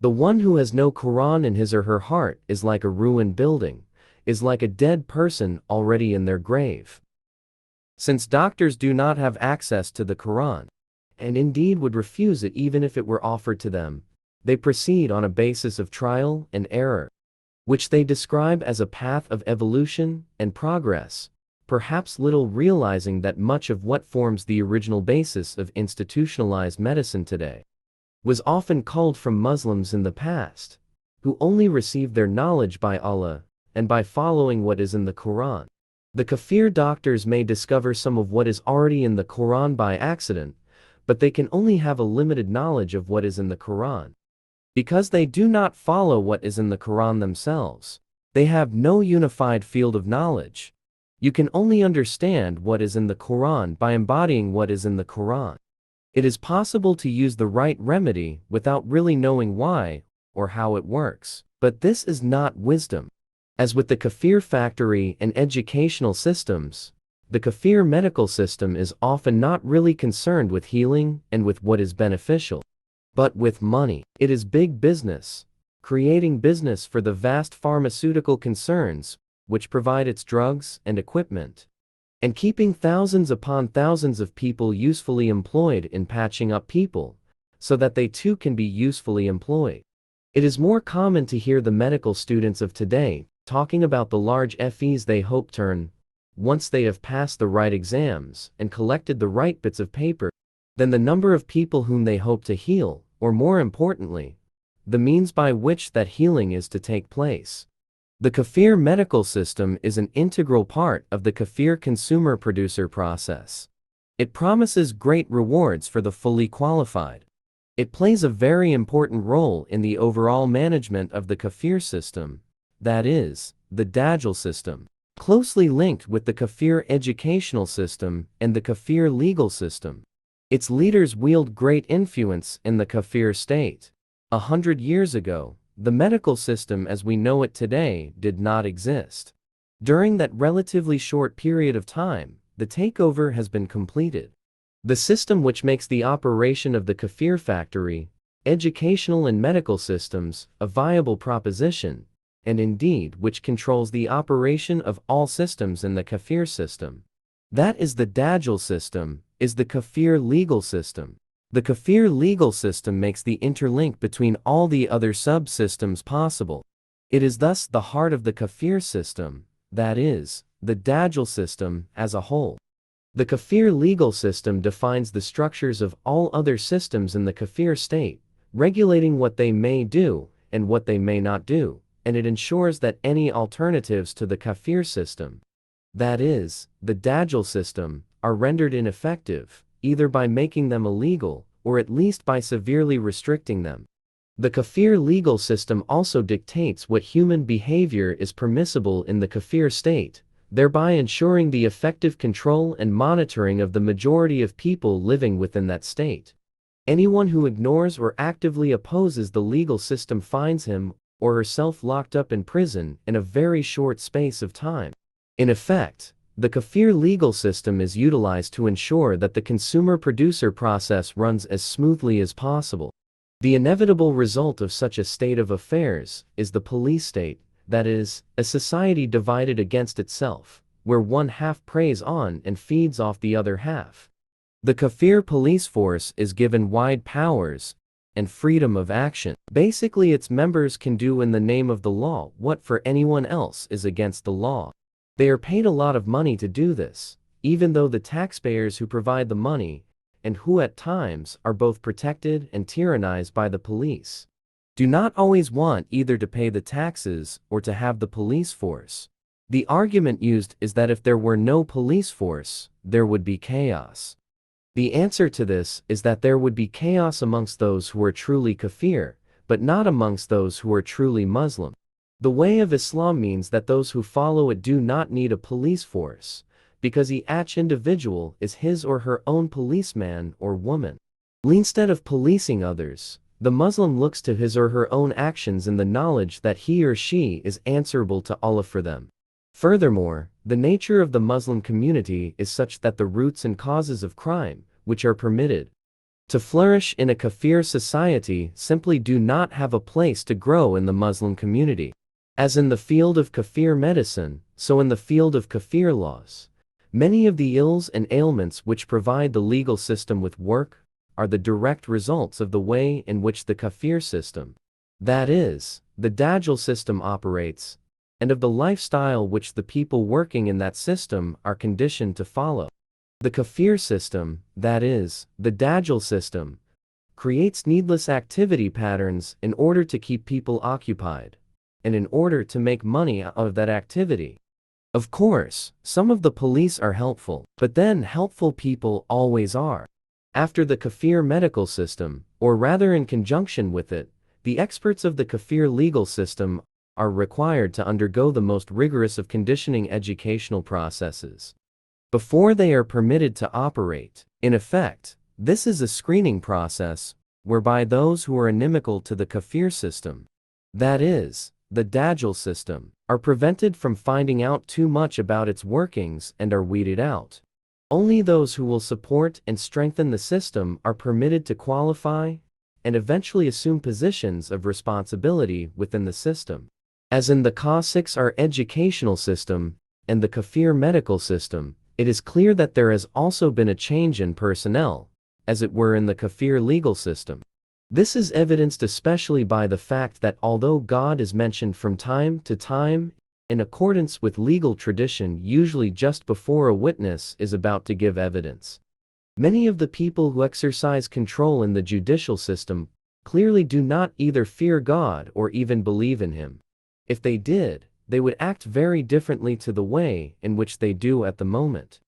The one who has no Quran in his or her heart is like a ruined building, is like a dead person already in their grave. Since doctors do not have access to the Quran, and indeed would refuse it even if it were offered to them, they proceed on a basis of trial and error, which they describe as a path of evolution and progress, perhaps little realizing that much of what forms the original basis of institutionalized medicine today was often culled from Muslims in the past, who only received their knowledge by Allah and by following what is in the Quran. The kafir doctors may discover some of what is already in the Quran by accident, but they can only have a limited knowledge of what is in the Quran. Because they do not follow what is in the Quran themselves, they have no unified field of knowledge. You can only understand what is in the Quran by embodying what is in the Quran. It is possible to use the right remedy without really knowing why or how it works, but this is not wisdom. As with the kafir factory and educational systems, the kafir medical system is often not really concerned with healing and with what is beneficial, but with money. It is big business, creating business for the vast pharmaceutical concerns which provide its drugs and equipment, and keeping thousands upon thousands of people usefully employed in patching up people, so that they too can be usefully employed. It is more common to hear the medical students of today talking about the large fees they hope to earn once they have passed the right exams and collected the right bits of paper, than the number of people whom they hope to heal, or more importantly, the means by which that healing is to take place. The kafir medical system is an integral part of the kafir consumer-producer process. It promises great rewards for the fully qualified. It plays a very important role in the overall management of the kafir system, that is, the Dajjal system, closely linked with the kafir educational system and the kafir legal system. Its leaders wield great influence in the kafir state. 100 years ago, the medical system as we know it today did not exist. During that relatively short period of time, the takeover has been completed. The system which makes the operation of the kafir factory, educational and medical systems, a viable proposition, and indeed which controls the operation of all systems in the kafir system, that is the Dajjal system, is the kafir legal system. The kafir legal system makes the interlink between all the other subsystems possible. It is thus the heart of the kafir system, that is, the Dajjal system as a whole. The kafir legal system defines the structures of all other systems in the kafir state, regulating what they may do and what they may not do, and it ensures that any alternatives to the kafir system, that is, the Dajjal system, are rendered ineffective, either by making them illegal, or at least by severely restricting them. The kafir legal system also dictates what human behavior is permissible in the kafir state, thereby ensuring the effective control and monitoring of the majority of people living within that state. Anyone who ignores or actively opposes the legal system finds him or herself locked up in prison in a very short space of time. In effect, the kafir legal system is utilized to ensure that the consumer-producer process runs as smoothly as possible. The inevitable result of such a state of affairs is the police state, that is, a society divided against itself, where one half preys on and feeds off the other half. The kafir police force is given wide powers and freedom of action. Basically, its members can do in the name of the law what for anyone else is against the law. They are paid a lot of money to do this, even though the taxpayers who provide the money, and who at times are both protected and tyrannized by the police, do not always want either to pay the taxes or to have the police force. The argument used is that if there were no police force, there would be chaos. The answer to this is that there would be chaos amongst those who are truly kafir, but not amongst those who are truly Muslim. The way of Islam means that those who follow it do not need a police force, because each individual is his or her own policeman or woman. Instead of policing others, the Muslim looks to his or her own actions in the knowledge that he or she is answerable to Allah for them. Furthermore, the nature of the Muslim community is such that the roots and causes of crime, which are permitted to flourish in a kafir society simply do not have a place to grow in the Muslim community. As in the field of kafir medicine, so in the field of kafir laws. Many of the ills and ailments which provide the legal system with work are the direct results of the way in which the kafir system, that is, the Dajjal system operates, and of the lifestyle which the people working in that system are conditioned to follow. The kafir system, that is, the Dajjal system, creates needless activity patterns in order to keep people occupied, and in order to make money out of that activity. Of course, some of the police are helpful, but then helpful people always are. After the kafir medical system, or rather in conjunction with it, the experts of the kafir legal system are required to undergo the most rigorous of conditioning educational processes before they are permitted to operate. In effect, this is a screening process whereby those who are inimical to the kafir system, that is, the Dajjal system, are prevented from finding out too much about its workings and are weeded out. Only those who will support and strengthen the system are permitted to qualify and eventually assume positions of responsibility within the system. As in the Ka-6 educational system and the kafir medical system, it is clear that there has also been a change in personnel, as it were in the kafir legal system. This is evidenced especially by the fact that although God is mentioned from time to time, in accordance with legal tradition usually just before a witness is about to give evidence, many of the people who exercise control in the judicial system clearly do not either fear God or even believe in Him. If they did, they would act very differently to the way in which they do at the moment.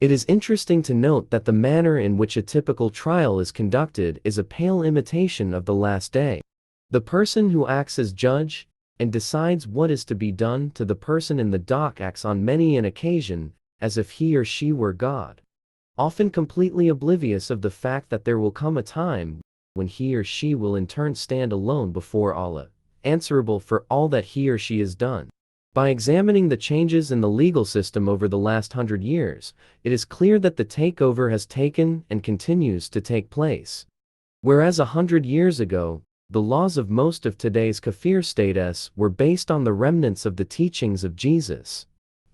It is interesting to note that the manner in which a typical trial is conducted is a pale imitation of the last day. The person who acts as judge and decides what is to be done to the person in the dock acts on many an occasion as if he or she were God, often completely oblivious of the fact that there will come a time when he or she will in turn stand alone before Allah, answerable for all that he or she has done. By examining the changes in the legal system over the last 100 years, it is clear that the takeover has taken and continues to take place. Whereas 100 years ago, the laws of most of today's kafir states were based on the remnants of the teachings of Jesus,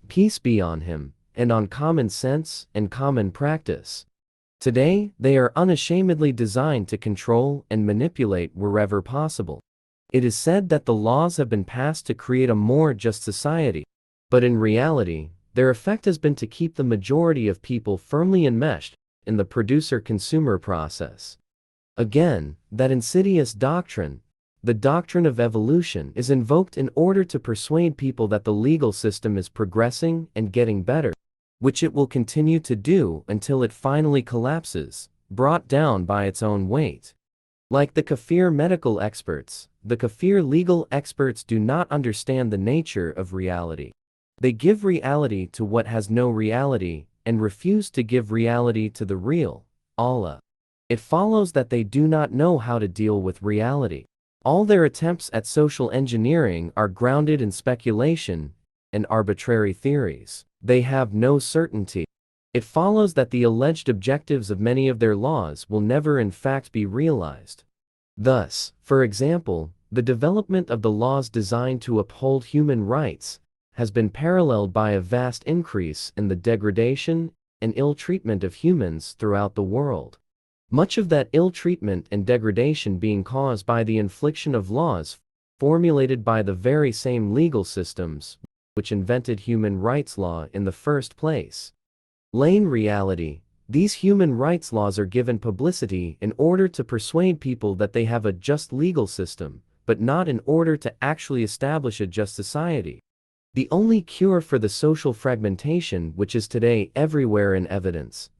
peace be on him, and on common sense and common practice. Today, they are unashamedly designed to control and manipulate wherever possible. It is said that the laws have been passed to create a more just society, but in reality, their effect has been to keep the majority of people firmly enmeshed in the producer-consumer process. Again, that insidious doctrine, the doctrine of evolution, is invoked in order to persuade people that the legal system is progressing and getting better, which it will continue to do until it finally collapses, brought down by its own weight. Like the kafir medical experts, the kafir legal experts do not understand the nature of reality. They give reality to what has no reality, and refuse to give reality to the real, Allah. It follows that they do not know how to deal with reality. All their attempts at social engineering are grounded in speculation and arbitrary theories. They have no certainty. It follows that the alleged objectives of many of their laws will never in fact be realized. Thus, for example, the development of the laws designed to uphold human rights has been paralleled by a vast increase in the degradation and ill treatment of humans throughout the world. Much of that ill treatment and degradation being caused by the infliction of laws formulated by the very same legal systems which invented human rights law in the first place. In reality, these human rights laws are given publicity in order to persuade people that they have a just legal system, but not in order to actually establish a just society. The only cure for the social fragmentation which is today everywhere in evidence,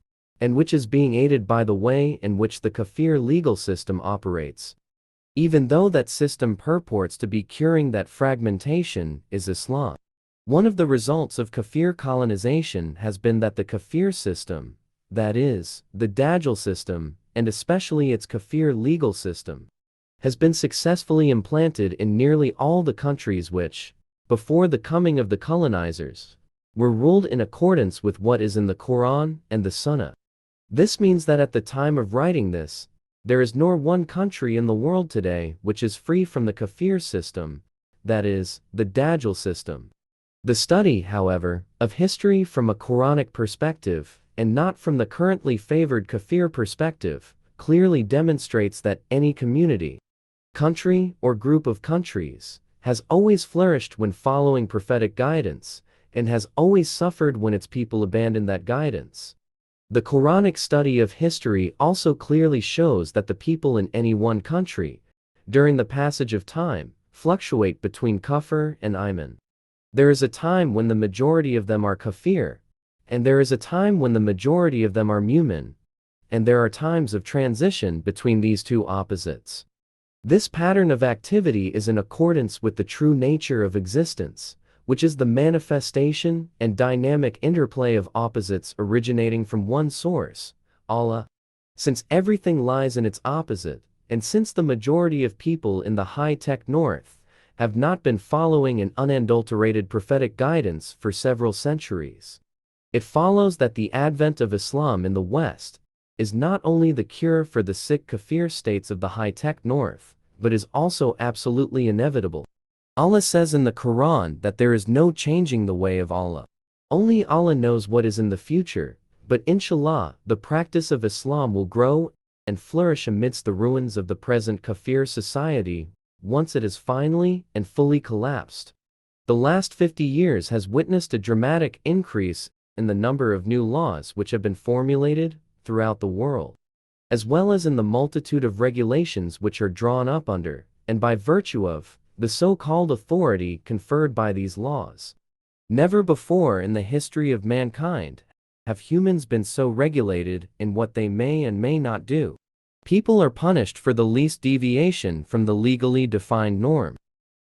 and which is being aided by the way in which the kafir legal system operates, even though that system purports to be curing that fragmentation, is Islam. One of the results of kafir colonization has been that the kafir system, that is, the Dajjal system, and especially its kafir legal system, has been successfully implanted in nearly all the countries which, before the coming of the colonizers, were ruled in accordance with what is in the Quran and the Sunnah. This means that at the time of writing this, There is nor one country in the world today which is free from the kafir system, that is, the Dajjal system. The study, however, of history from a Quranic perspective, and not from the currently favored kafir perspective, clearly demonstrates that any community, country, or group of countries has always flourished when following prophetic guidance, and has always suffered when its people abandon that guidance. The Quranic study of history also clearly shows that the people in any one country, during the passage of time, fluctuate between kufr and iman. There is a time when the majority of them are kafir, and there is a time when the majority of them are mu'min, and there are times of transition between these two opposites. This pattern of activity is in accordance with the true nature of existence, which is the manifestation and dynamic interplay of opposites originating from one source, Allah. Since everything lies in its opposite, and since the majority of people in the high-tech North have not been following an unadulterated prophetic guidance for several centuries, it follows that the advent of Islam in the West is not only the cure for the sick kafir states of the high-tech North, but is also absolutely inevitable. Allah says in the Quran that there is no changing the way of Allah. Only Allah knows what is in the future, but inshallah, the practice of Islam will grow and flourish amidst the ruins of the present kafir society once it has finally and fully collapsed. The last 50 years has witnessed a dramatic increase in the number of new laws which have been formulated throughout the world, as well as in the multitude of regulations which are drawn up under, and by virtue of, the so-called authority conferred by these laws. Never before in the history of mankind have humans been so regulated in what they may and may not do. People are punished for the least deviation from the legally defined norm,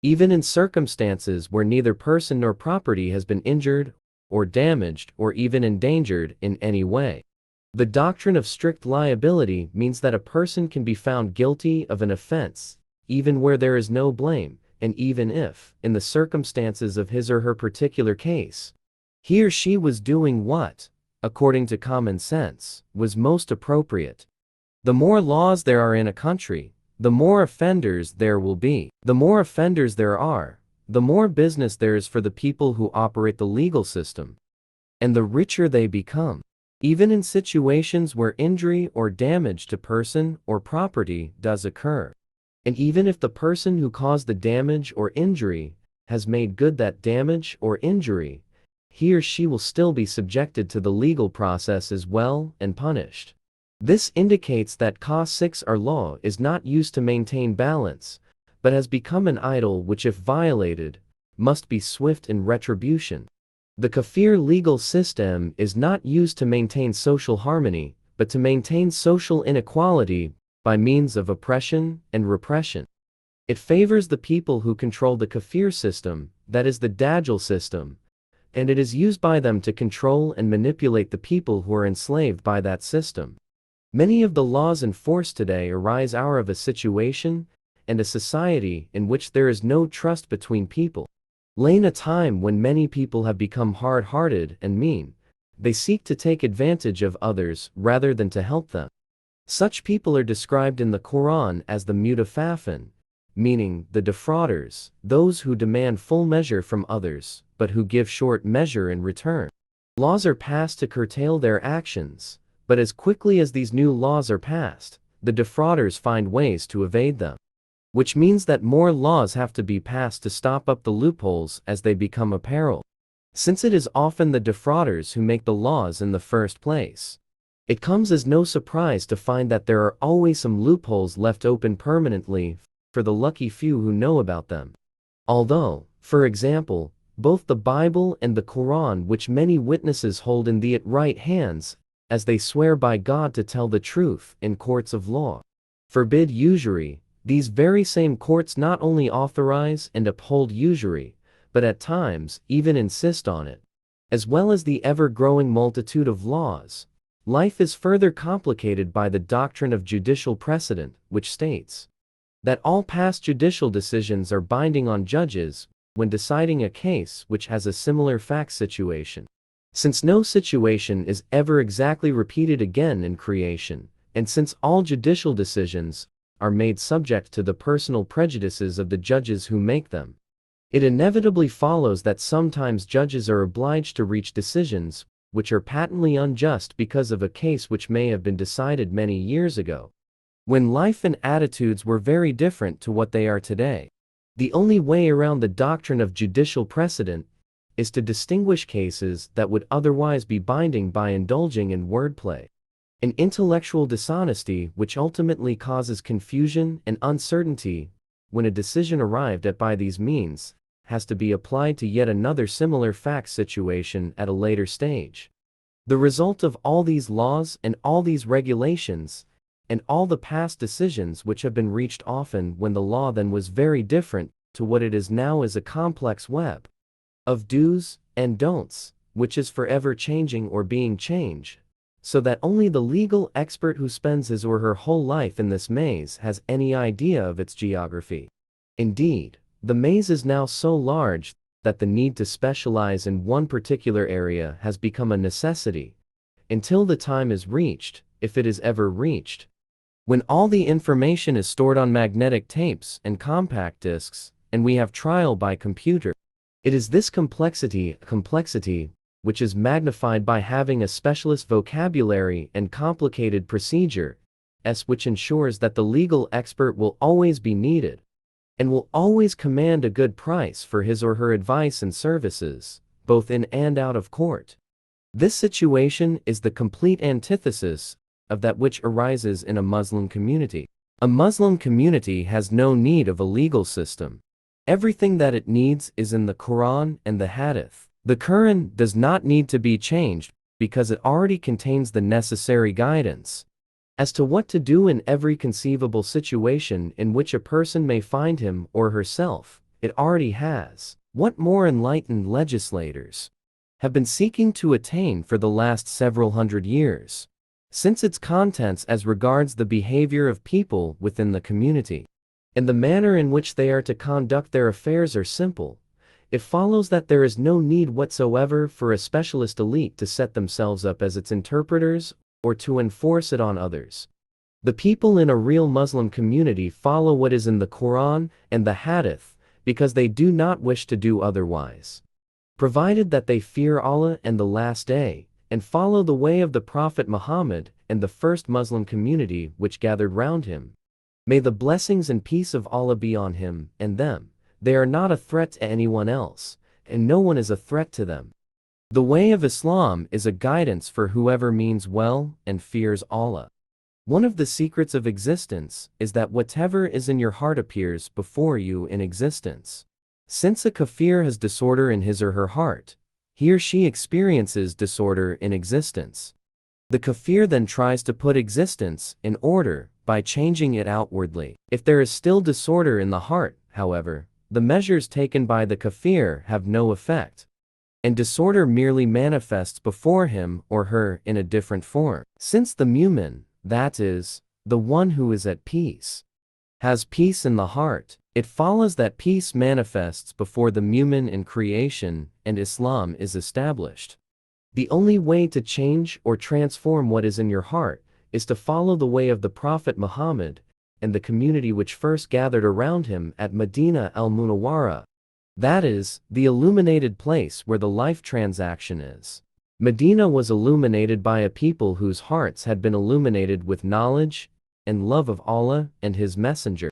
even in circumstances where neither person nor property has been injured or damaged or even endangered in any way. The doctrine of strict liability means that a person can be found guilty of an offense even where there is no blame, and even if, in the circumstances of his or her particular case, he or she was doing what, according to common sense, was most appropriate. The more laws there are in a country, the more offenders there will be. The more offenders there are, the more business there is for the people who operate the legal system, and the richer they become. Even in situations where injury or damage to person or property does occur, and even if the person who caused the damage or injury has made good that damage or injury, he or she will still be subjected to the legal process as well and punished. This indicates that Clause 6 our law is not used to maintain balance, but has become an idol which if violated, must be swift in retribution. The kafir legal system is not used to maintain social harmony, but to maintain social inequality by means of oppression and repression. It favors the people who control the kafir system, that is the Dajjal system, and it is used by them to control and manipulate the people who are enslaved by that system. Many of the laws enforced today arise out of a situation and a society in which there is no trust between people. In a time when many people have become hard-hearted and mean, they seek to take advantage of others rather than to help them. Such people are described in the Quran as the mutaffifin, meaning the defrauders, those who demand full measure from others, but who give short measure in return. Laws are passed to curtail their actions, but as quickly as these new laws are passed, the defrauders find ways to evade them. Which means that more laws have to be passed to stop up the loopholes as they become apparent. Since it is often the defrauders who make the laws in the first place, it comes as no surprise to find that there are always some loopholes left open permanently for the lucky few who know about them. Although, for example, both the Bible and the Quran, which many witnesses hold in the right hands, as they swear by God to tell the truth in courts of law, forbid usury, these very same courts not only authorize and uphold usury, but at times even insist on it. As well as the ever-growing multitude of laws, life is further complicated by the doctrine of judicial precedent, which states that all past judicial decisions are binding on judges when deciding a case which has a similar fact situation. Since no situation is ever exactly repeated again in creation, And since all judicial decisions are made subject to the personal prejudices of the judges who make them, it inevitably follows that sometimes judges are obliged to reach decisions which are patently unjust because of a case which may have been decided many years ago, when life and attitudes were very different to what they are today. The only way around the doctrine of judicial precedent is to distinguish cases that would otherwise be binding by indulging in wordplay and intellectual dishonesty, which ultimately causes confusion and uncertainty when a decision arrived at by these means has to be applied to yet another similar fact situation at a later stage. The result of all these laws and all these regulations and all the past decisions which have been reached often when the law then was very different to what it is now is a complex web of do's and don'ts, which is forever changing or being changed, so that only the legal expert who spends his or her whole life in this maze has any idea of its geography. Indeed, the maze is now so large that the need to specialize in one particular area has become a necessity, until the time is reached, if it is ever reached, when all the information is stored on magnetic tapes and compact discs, and we have trial by computer. It is this complexity which is magnified by having a specialist vocabulary and complicated procedure, which ensures that the legal expert will always be needed, and will always command a good price for his or her advice and services, both in and out of court. This situation is the complete antithesis of that which arises in a Muslim community. A Muslim community has no need of a legal system. Everything that it needs is in the Quran and the Hadith. The Quran does not need to be changed because it already contains the necessary guidance as to what to do in every conceivable situation in which a person may find him or herself. It already has. What more enlightened legislators have been seeking to attain for the last several hundred years, since its contents as regards the behavior of people within the community and the manner in which they are to conduct their affairs are simple, it follows that there is no need whatsoever for a specialist elite to set themselves up as its interpreters or to enforce it on others. The people in a real Muslim community follow what is in the Quran and the Hadith because they do not wish to do otherwise, provided that they fear Allah and the Last Day, and follow the way of the Prophet Muhammad and the first Muslim community which gathered round him. May the blessings and peace of Allah be on him and them. They are not a threat to anyone else, and no one is a threat to them. The way of Islam is a guidance for whoever means well and fears Allah. One of the secrets of existence is that whatever is in your heart appears before you in existence. Since a kafir has disorder in his or her heart, he or she experiences disorder in existence. The kafir then tries to put existence in order by changing it outwardly. If there is still disorder in the heart, however, the measures taken by the kafir have no effect, and disorder merely manifests before him or her in a different form. Since the mu'min, that is, the one who is at peace, has peace in the heart, it follows that peace manifests before the mu'min in creation and Islam is established. The only way to change or transform what is in your heart is to follow the way of the Prophet Muhammad and the community which first gathered around him at Medina al-Munawwara, that is, the illuminated place where the life transaction is. Medina was illuminated by a people whose hearts had been illuminated with knowledge and love of Allah and His Messenger.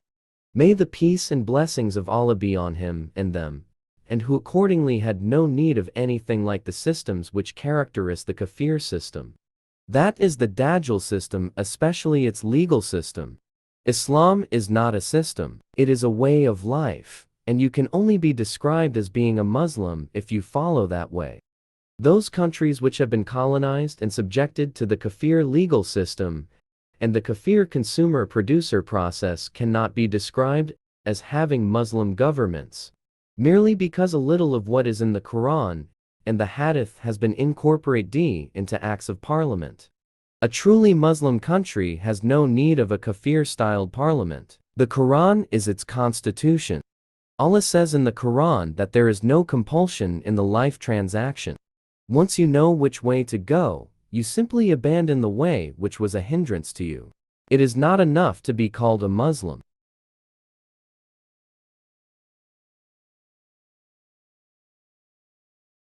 May the peace and blessings of Allah be on him and them, and who accordingly had no need of anything like the systems which characterize the kafir system. That is the Dajjal system, especially its legal system. Islam is not a system, it is a way of life, and you can only be described as being a Muslim if you follow that way. Those countries which have been colonized and subjected to the kafir legal system and the kafir consumer-producer process cannot be described as having Muslim governments, merely because a little of what is in the Quran and the Hadith has been incorporated into acts of parliament. A truly Muslim country has no need of a kafir-styled parliament. The Quran is its constitution. Allah says in the Quran that there is no compulsion in the life transaction. Once you know which way to go, you simply abandon the way which was a hindrance to you. It is not enough to be called a Muslim.